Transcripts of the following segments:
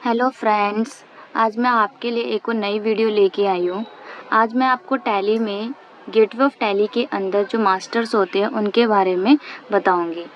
Hello friends, आज मैं आपके लिए एक और नई वीडियो लेके आई हूँ। आज मैं आपको टैली में गेटवे ऑफ टैली के अंदर जो मास्टर्स होते हैं उनके बारे में बताऊँगी।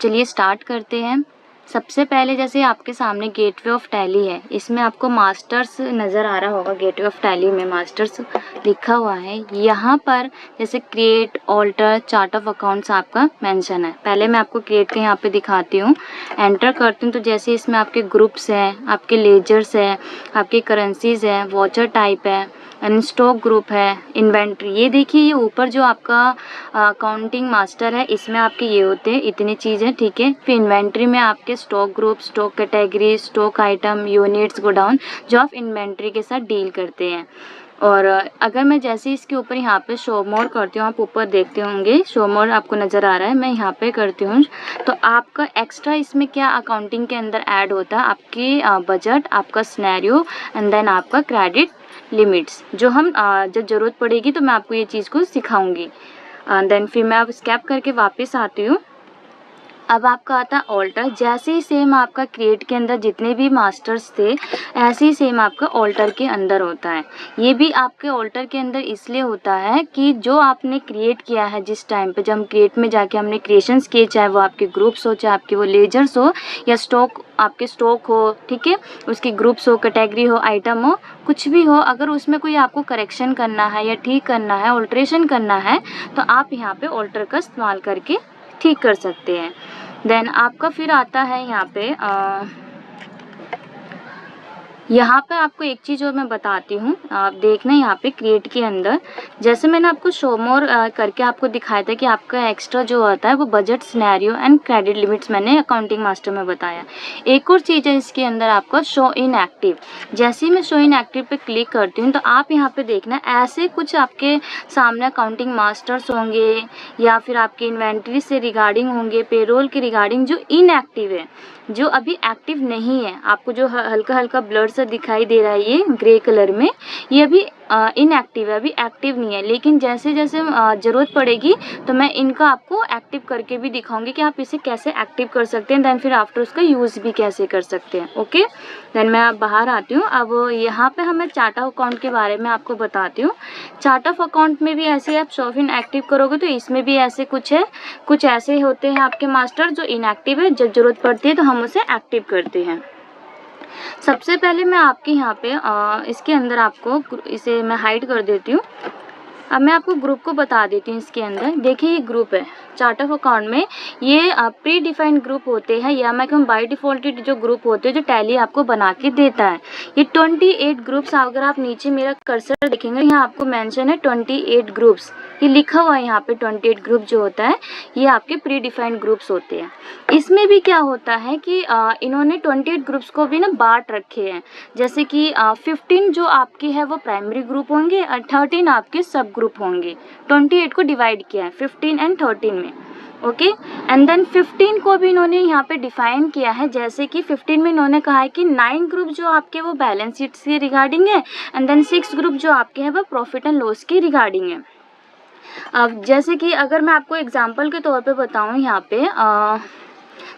चलिए स्टार्ट करते हैं। सबसे पहले जैसे आपके सामने गेटवे ऑफ टैली है, इसमें आपको मास्टर्स नज़र आ रहा होगा। गेटवे ऑफ टैली में मास्टर्स लिखा हुआ है। यहाँ पर जैसे create, alter, chart of accounts आपका मेंशन है। पहले मैं आपको क्रिएट के यहाँ पे दिखाती हूँ। एंटर करती हूँ तो जैसे इसमें आपके ग्रुप्स हैं, आपके लेजर्स है, आपकी करेंसीज है, वॉचर टाइप है, एंड स्टॉक ग्रुप है, इन्वेंट्री। ये देखिए, ये ऊपर जो आपका अकाउंटिंग मास्टर है, इसमें आपके ये होते हैं, इतनी चीज़ें, ठीक है। फिर इन्वेंट्री में आपके stock group, stock category, stock item, units, godown, जो आप इन्वेंट्री के साथ डील करते हैं। और अगर मैं जैसे इसके ऊपर यहाँ पे शो मोर करती हूँ, आप ऊपर देखते होंगे शो मोर आपको नज़र आ रहा है, मैं यहाँ पे करती हूँ तो आपका एक्स्ट्रा इसमें क्या अकाउंटिंग के अंदर ऐड होता है, आपकी बजट, आपका सिनेरियो, एंड देन आपका क्रेडिट लिमिट्स, जो हम जब ज़रूरत पड़ेगी तो मैं आपको ये चीज़ को सिखाऊंगी। देन फिर मैं अब स्कैप करके वापस आती हूँ। अब आपका आता है ऑल्टर। जैसे ही सेम आपका क्रिएट के अंदर जितने भी मास्टर्स थे, ऐसे ही सेम आपका ऑल्टर के अंदर होता है। ये भी आपके ऑल्टर के अंदर इसलिए होता है कि जो आपने क्रिएट किया है, जिस टाइम पे जब हम क्रिएट में जाके हमने क्रिएशंस किए, चाहे वो आपके ग्रुप्स हो, चाहे आपके वो लेजर्स हो, या स्टॉक, आपके स्टॉक हो, ठीक है, उसकी ग्रुप्स हो, कैटेगरी हो, आइटम हो, कुछ भी हो, अगर उसमें कोई आपको करेक्शन करना है या ठीक करना है, ऑल्ट्रेशन करना है, तो आप यहाँ पे ऑल्टर का इस्तेमाल करके ठीक कर सकते हैं। देन आपका फिर आता है यहाँ पर आपको एक चीज़ और मैं बताती हूँ, आप देखना यहाँ पे क्रिएट के अंदर, जैसे मैंने आपको शो मोर करके आपको दिखाया था कि आपका एक्स्ट्रा जो आता है वो budget, scenario and credit limits मैंने अकाउंटिंग मास्टर में बताया। एक और चीज़ है इसके अंदर, आपका शो इन एक्टिव। जैसे ही मैं शो इन एक्टिव पे क्लिक करती हूँ तो आप यहाँ पे देखना, ऐसे कुछ आपके सामने अकाउंटिंग मास्टर्स होंगे, या फिर आपके इन्वेंट्री से रिगार्डिंग होंगे, पेरोल के रिगार्डिंग, जो इनएक्टिव है, जो अभी एक्टिव नहीं है। आपको जो हल्का हल्का ब्लर सा दिखाई दे रहा है ये ग्रे कलर में, ये अभी इनएक्टिव है, अभी एक्टिव नहीं है। लेकिन जैसे जैसे ज़रूरत पड़ेगी तो मैं इनका आपको एक्टिव करके भी दिखाऊंगी कि आप इसे कैसे एक्टिव कर सकते हैं, देन फिर आफ्टर उसका यूज़ भी कैसे कर सकते हैं। ओके, देन मैं अब बाहर आती हूँ। अब यहाँ पे हमें चार्ट ऑफ अकाउंट के बारे में आपको बताती हूँ। चार्ट ऑफ अकाउंट में भी ऐसे आप शो इन एक्टिव करोगे तो इसमें भी ऐसे कुछ है, कुछ ऐसे होते हैं आपके मास्टर जो इनएक्टिव है, जब ज़रूरत पड़ती है तो हम उसे एक्टिव करते हैं। सबसे पहले मैं आपके यहाँ पे इसके अंदर आपको इसे मैं हाइड कर देती हूँ। अब मैं आपको ग्रुप को बता देती हूँ। इसके अंदर देखिए, ये ग्रुप है चार्ट ऑफ अकाउंट में, ये प्री डिफाइंड ग्रुप होते हैं, या मैं कहूँ बाय डिफ़ॉल्टेड जो ग्रुप होते हैं जो टैली आपको बना के देता है। ये 28 ग्रुप्स, अगर आप नीचे मेरा कर्सर देखेंगे, यहाँ आपको मेंशन है 28 ग्रुप्स, ये लिखा हुआ है यहाँ पे। 28 ग्रुप जो होता है ये आपके प्री डिफाइंड ग्रुप्स होते हैं। इसमें भी क्या होता है कि इन्होंने 28 ग्रुप्स को भी ना बांट रखे हैं। जैसे कि 15 जो आपके है वो प्राइमरी ग्रुप होंगे और 13 आपके सब ग्रुप होंगे। 28 को डिवाइड किया है 15 एंड 13 में। ओके, एंड देन 15 को भी इन्होंने यहाँ पे डिफाइन किया है। जैसे कि 15 में इन्होंने कहा है कि 9 ग्रुप जो आपके वो बैलेंस शीट से रिगार्डिंग है, एंड देन 6 ग्रुप जो आपके हैं वो प्रॉफिट एंड लॉस की रिगार्डिंग है। अब जैसे कि अगर मैं आपको एग्जांपल के तौर पे बताऊँ, यहाँ पे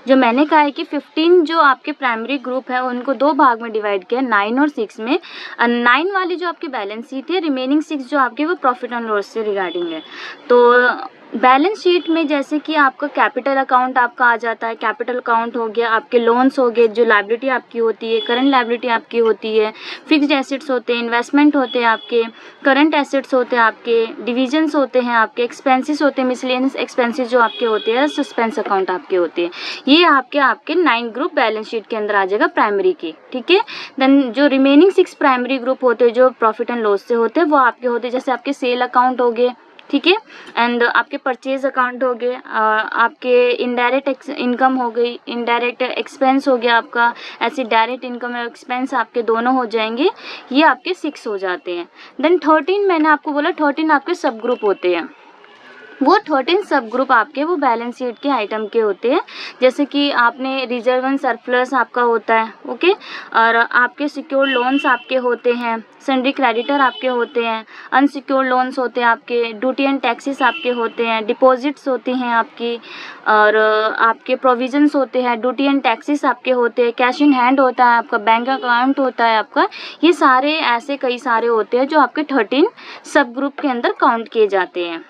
जो मैंने कहा है कि 15 जो आपके प्राइमरी ग्रुप है उनको दो भाग में डिवाइड किया, 9 और 6 में। 9 वाली जो आपकी बैलेंस शीट है, रिमेनिंग 6 जो आपके वो प्रॉफिट एंड लॉस से रिगार्डिंग है। तो बैलेंस शीट में जैसे कि आपका कैपिटल अकाउंट आपका आ जाता है, कैपिटल अकाउंट हो गया, आपके लोन्स हो गए, जो लायबिलिटी आपकी होती है, करंट लायबिलिटी आपकी होती है, फिक्स्ड एसेट्स होते हैं, इन्वेस्टमेंट होते हैं आपके, करंट एसेट्स होते हैं आपके, डिविजन्स होते हैं आपके, एक्सपेंसेस होते हैं, मिसलेनियस एक्सपेंसेस जो आपके होते हैं, सस्पेंस अकाउंट आपके होते हैं। ये आपके 9 ग्रुप बैलेंस शीट के अंदर आ जाएगा प्राइमरी की, ठीक है। देन जो रिमेनिंग 6 प्राइमरी ग्रुप होते हैं जो प्रॉफिट एंड लॉस से होते हैं, वो आपके होते हैं, जैसे आपके सेल अकाउंट हो गए, ठीक है, एंड आपके परचेज अकाउंट हो गए, आपके इनडायरेक्ट इनकम हो गई, इनडायरेक्ट एक्सपेंस हो गया आपका, ऐसे डायरेक्ट इनकम और एक्सपेंस आपके दोनों हो जाएंगे, ये आपके 6 हो जाते हैं। देन 13 मैंने आपको बोला 13 आपके सब ग्रुप होते हैं। वो 13 सब ग्रुप आपके वो बैलेंस शीट के आइटम के होते हैं। जैसे कि आपने रिजर्व एंड सरप्लस आपका होता है, ओके, और आपके सिक्योर्ड लोन्स आपके होते हैं, सन्ड्री क्रेडिटर आपके होते हैं, अनसिक्योर्ड लोन्स होते हैं आपके, ड्यूटी एंड टैक्सेस आपके होते हैं, डिपॉजिट्स होती हैं आपकी, और आपके प्रोविजंस होते हैं, ड्यूटी एंड टैक्सेस आपके होते हैं, कैश इन हैंड होता है आपका, बैंक अकाउंट होता है आपका। ये सारे ऐसे कई सारे होते हैं जो आपके 13 सब ग्रुप के अंदर काउंट किए जाते हैं।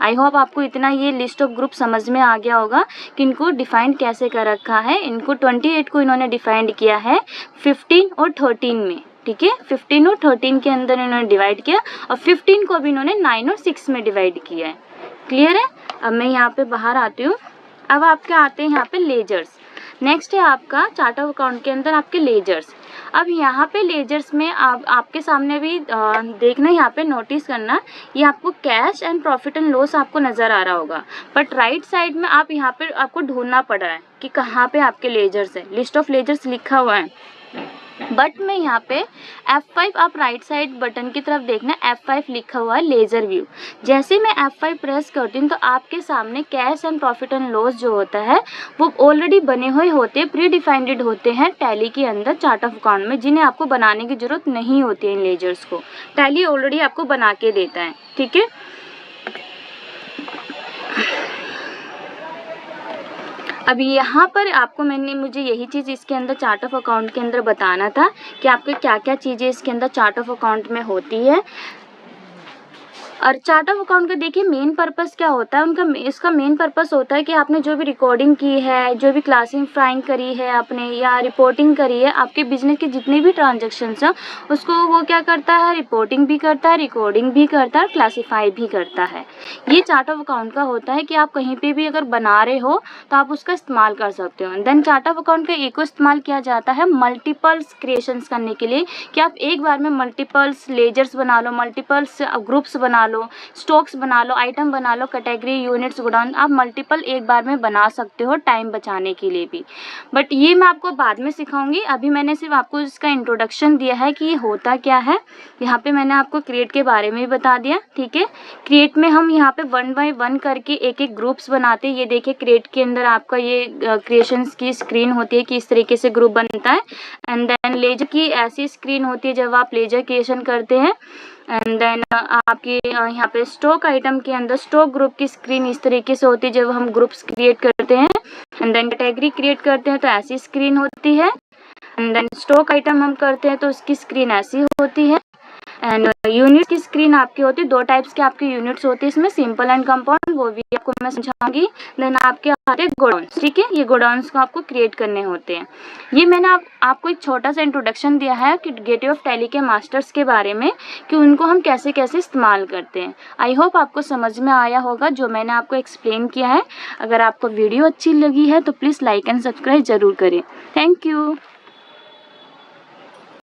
आई होप आपको इतना ये लिस्ट ऑफ ग्रुप समझ में आ गया होगा कि इनको डिफाइंड कैसे कर रखा है। इनको 28 को इन्होंने डिफाइंड किया है 15 और 13 में, ठीक है। 15 और 13 के अंदर इन्होंने डिवाइड किया, और 15 को भी इन्होंने 9 और 6 में डिवाइड किया है। क्लियर है। अब मैं यहाँ पे बाहर आती हूँ। अब आपके आते हैं यहाँ पे लेजर्स। नेक्स्ट है आपका चार्ट ऑफ अकाउंट के अंदर आपके लेजर्स। अब यहाँ पे लेजर्स में आपके सामने भी देखना, यहाँ पे नोटिस करना, ये आपको cash and profit and loss आपको नज़र आ रहा होगा, बट राइट साइड में आप यहाँ पे आपको ढूंढना पड़ रहा है कि कहाँ पे आपके लेजर्स है। लिस्ट ऑफ लेजर्स लिखा हुआ है, बट मैं यहाँ पे F5, आप राइट साइड बटन की तरफ देखना, F5 लिखा हुआ है लेजर व्यू। जैसे मैं F5 प्रेस करती हूँ तो आपके सामने cash and profit and loss जो होता है वो ऑलरेडी बने हुए होते हैं, प्री डिफाइंड होते हैं टैली के अंदर चार्ट ऑफ अकाउंट में, जिन्हें आपको बनाने की जरूरत नहीं होती है। इन लेजर्स को टैली ऑलरेडी आपको बना के देता है, ठीक है। अभी यहाँ पर आपको मुझे यही चीज़ इसके अंदर चार्ट ऑफ अकाउंट के अंदर बताना था कि आपको क्या क्या चीज़ें इसके अंदर चार्ट ऑफ अकाउंट में होती है। और चार्ट ऑफ अकाउंट का देखिए मेन पर्पस क्या होता है इसका मेन पर्पस होता है कि आपने जो भी रिकॉर्डिंग की है, जो भी क्लासिफाइंग करी है आपने, या रिपोर्टिंग करी है, आपके बिजनेस के जितने भी ट्रांजैक्शंस हैं उसको वो क्या करता है, रिपोर्टिंग भी करता है, रिकॉर्डिंग भी करता है, क्लासीफाई भी करता है। ये चार्ट ऑफ अकाउंट का होता है कि आप कहीं पर भी अगर बना रहे हो तो आप उसका इस्तेमाल कर सकते हो। देन चार्ट ऑफ अकाउंट का एक इस्तेमाल किया जाता है मल्टीपल्स क्रिएशंस करने के लिए, कि आप एक बार में मल्टीपल्स लेजर्स बना लो, मल्टीपल्स ग्रुप्स बना लो, स्टॉक्स बना लो, आइटम बना लो, कैटेगरी, यूनिट्स, गोडाउन, आप मल्टीपल एक बार में बना सकते हो टाइम बचाने के लिए भी। बट ये मैं आपको बाद में सिखाऊंगी, अभी मैंने सिर्फ आपको इसका इंट्रोडक्शन दिया है कि ये होता क्या है। यहाँ पे मैंने आपको क्रिएट के बारे में भी बता दिया, ठीक है। क्रिएट में हम यहाँ पे 1 बाय 1 करके एक एक ग्रुप्स बनाते हैं। ये देखिए क्रिएट के अंदर आपका ये क्रिएशंस की स्क्रीन होती है कि इस तरीके से ग्रुप बनता है। एंड देन लेजर की ऐसी स्क्रीन होती है जब आप लेजर क्रिएशन करते हैं। एंड देन आपके यहाँ पे स्टॉक आइटम के अंदर स्टॉक ग्रुप की स्क्रीन इस तरीके से होती है जब हम ग्रुप्स क्रिएट करते हैं। एंड देन कैटेगरी क्रिएट करते हैं तो ऐसी स्क्रीन होती है। एंड देन स्टॉक आइटम हम करते हैं तो उसकी स्क्रीन ऐसी होती है। एंड यूनिट की स्क्रीन आपकी होती है, 2 टाइप्स के आपके यूनिट्स होते हैं इसमें, सिंपल एंड कंपाउंड, वो भी आपको मैं समझाऊंगी। देन आपके आते हैं गोडाउन्स, ठीक है। ये गोडाउन्स को आपको क्रिएट करने होते हैं। ये मैंने आपको एक छोटा सा इंट्रोडक्शन दिया है कि गेटवे ऑफ टैली के मास्टर्स के बारे में, कि उनको हम कैसे कैसे इस्तेमाल करते हैं। आई होप आपको समझ में आया होगा जो मैंने आपको एक्सप्लेन किया है। अगर आपको वीडियो अच्छी लगी है तो प्लीज़ लाइक एंड सब्सक्राइब जरूर करें। Thank you.